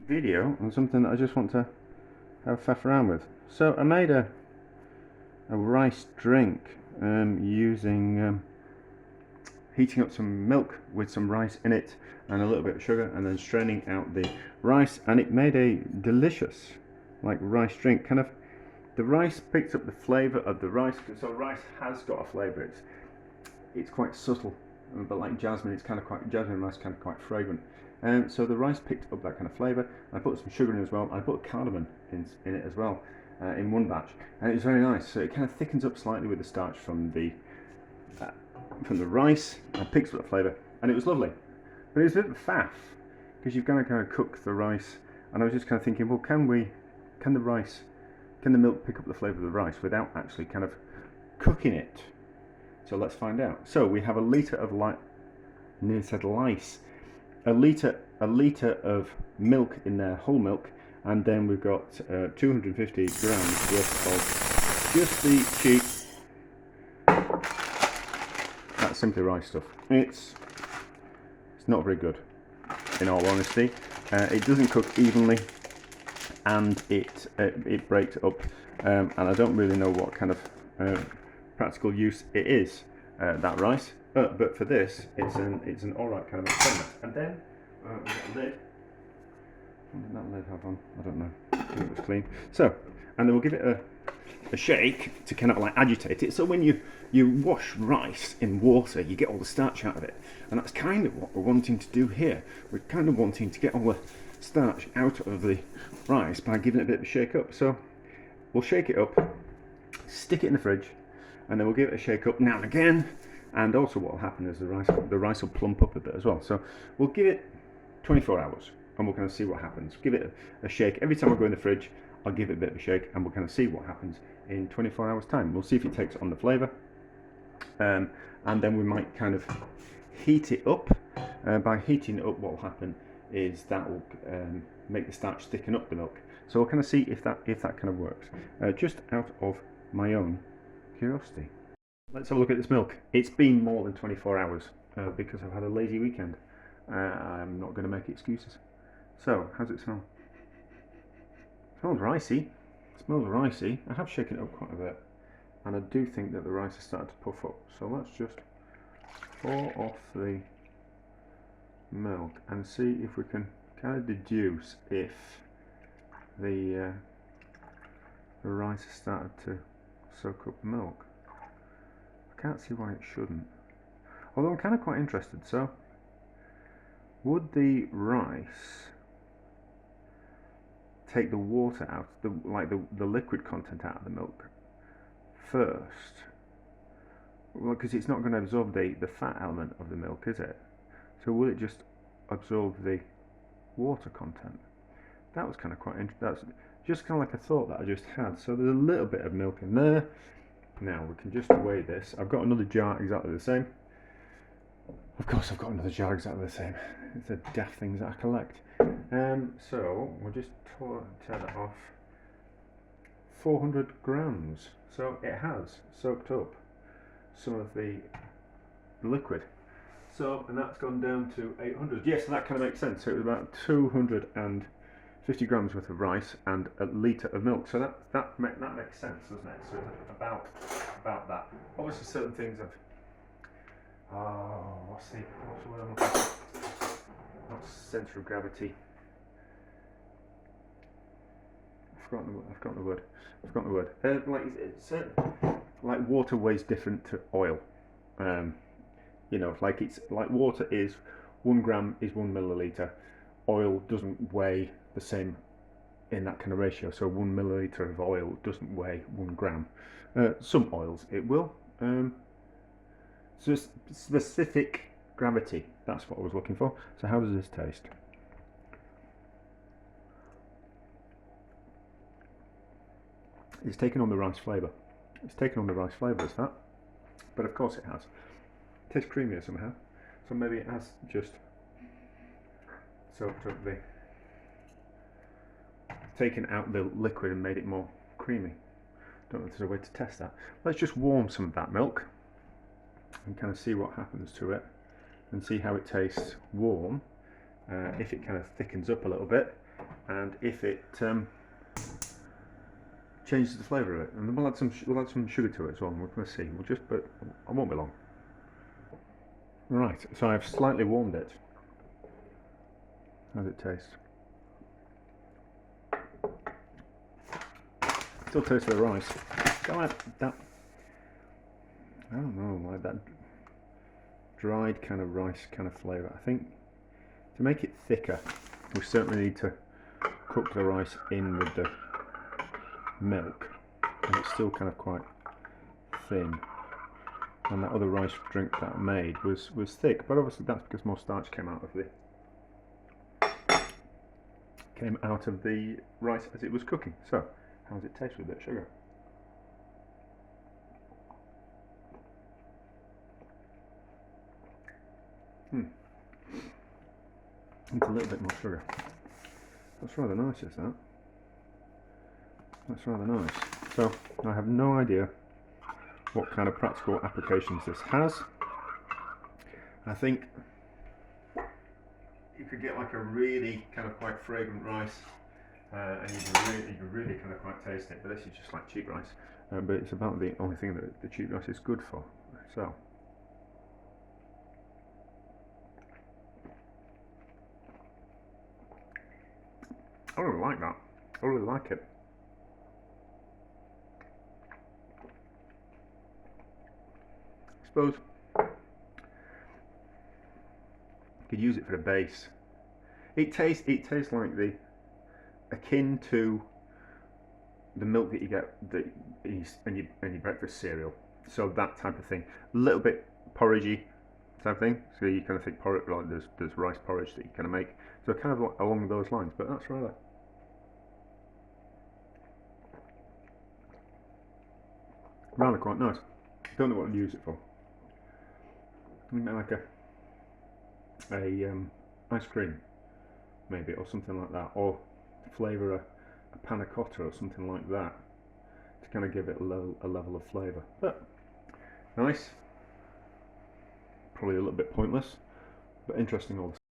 video on something that I just want to have a faff around with. So I made a rice drink using heating up some milk with some rice in it and a little bit of sugar, and then straining out the rice, and it made a delicious like rice drink. Kind of the rice picks up the flavour of the rice, so rice has got a flavour. It's quite subtle, but like jasmine, it's kind of quite jasmine rice, kind of quite fragrant. So the rice picked up that kind of flavour. I put some sugar in as well. I put cardamom in it as well in one batch, and it's very nice. So it kind of thickens up slightly with the starch from the rice, and picks up the flavour, and it was lovely. But it was a bit of a faff because you've got to kind of cook the rice, and I was just kind of thinking, well, can the milk pick up the flavour of the rice without actually kind of cooking it? So let's find out. So we have a litre of nearly said lice. A litre of milk in there, whole milk, and then we've got 250 grams worth of just the cheap. That's simply rice stuff. It's not very good, in all honesty. It doesn't cook evenly, and it breaks up, and I don't really know what kind of practical use it is, that rice, but for this it's an alright kind of experiment. And then we've got a lid. What did that lid have on? I don't know. I think it was clean. So, and then we'll give it a shake to kind of like agitate it. So when you wash rice in water, you get all the starch out of it, and that's kind of what we're wanting to do here. We're kind of wanting to get all the starch out of the rice by giving it a bit of a shake up. So we'll shake it up, stick it in the fridge, and then we'll give it a shake up now and again. And also what will happen is the rice will plump up a bit as well. So we'll give it 24 hours and we'll kind of see what happens. Give it a shake. Every time I go in the fridge, I'll give it a bit of a shake, and we'll kind of see what happens in 24 hours time. We'll see if it takes on the flavour, and then we might kind of heat it up. By heating it up, what will happen is that will make the starch thicken up the milk. So we'll kind of see if that kind of works, just out of my own curiosity. Let's have a look at this milk. It's been more than 24 hours because I've had a lazy weekend. I'm not going to make excuses. So, how's it smell? Smells ricey. Smells ricey. I have shaken it up quite a bit, and I do think that the rice has started to puff up. So let's just pour off the milk and see if we can kind of deduce if the rice has started to soak up the milk. I can't see why it shouldn't, although I'm kind of quite interested. So would the rice take the water out, the liquid content out of the milk first? Well, because it's not going to absorb the fat element of the milk, is it? So will it just absorb the water content? That was kind of quite interesting. That's just kind of like a thought that I just had. So there's a little bit of milk in there. Now we can just weigh this. I've got another jar exactly the same. Of course I've got another jar exactly the same. It's the daft things that I collect. So we'll just tear that off. 400 grams. So it has soaked up some of the liquid. So, and that's gone down to 800. Yes, that kind of makes sense. So it was about 250 grams worth of rice and a litre of milk. So that makes sense, doesn't it? So about that. Obviously, certain things have. What's the word I'm looking for? Not centre of gravity. I've forgotten the word. Like water weighs different to oil. You know, like water is 1 gram is 1 milliliter. Oil doesn't weigh the same in that kind of ratio. So 1 milliliter of oil doesn't weigh 1 gram. Some oils it will. So specific gravity. That's what I was looking for. So how does this taste? It's taken on the rice flavour. It's taken on the rice flavour, is that? But of course it has. It tastes creamier somehow. So maybe it has just soaked up taken out the liquid and made it more creamy. Don't know if there's a way to test that. Let's just warm some of that milk and kind of see what happens to it and see how it tastes warm. If it kind of thickens up a little bit, and if it changes the flavour of it, and then we'll add some sugar to it as well. And we're going to see. But I won't be long. Right, so I've slightly warmed it. How does it taste? Still tastes of the rice. Don't like that. I don't know, like that dried kind of rice kind of flavour. I think to make it thicker, we certainly need to cook the rice in with the milk, and it's still kind of quite thin. And that other rice drink that I made was thick, but obviously that's because more starch came out of the rice as it was cooking. So, how does it taste with a bit of sugar? It's a little bit more sugar. That's rather nice, is that? That's rather nice. So, I have no idea what kind of practical applications this has. I think you could get like a really kind of quite fragrant rice, and you can really kind of quite taste it, but this is just like cheap rice. But it's about the only thing that the cheap rice is good for. So, I really like that. I really like it. I suppose you could use it for a base. It tastes like the akin to the milk that you get in your breakfast cereal. So that type of thing. A little bit porridgey type thing. So you kind of think porridge, like there's rice porridge that you kind of make. So kind of along those lines. But that's rather quite nice. Don't know what I'd use it for. Like a ice cream, maybe, or something like that, or flavour a panna cotta or something like that to kind of give it a level of flavour. But nice. Probably a little bit pointless, but interesting all the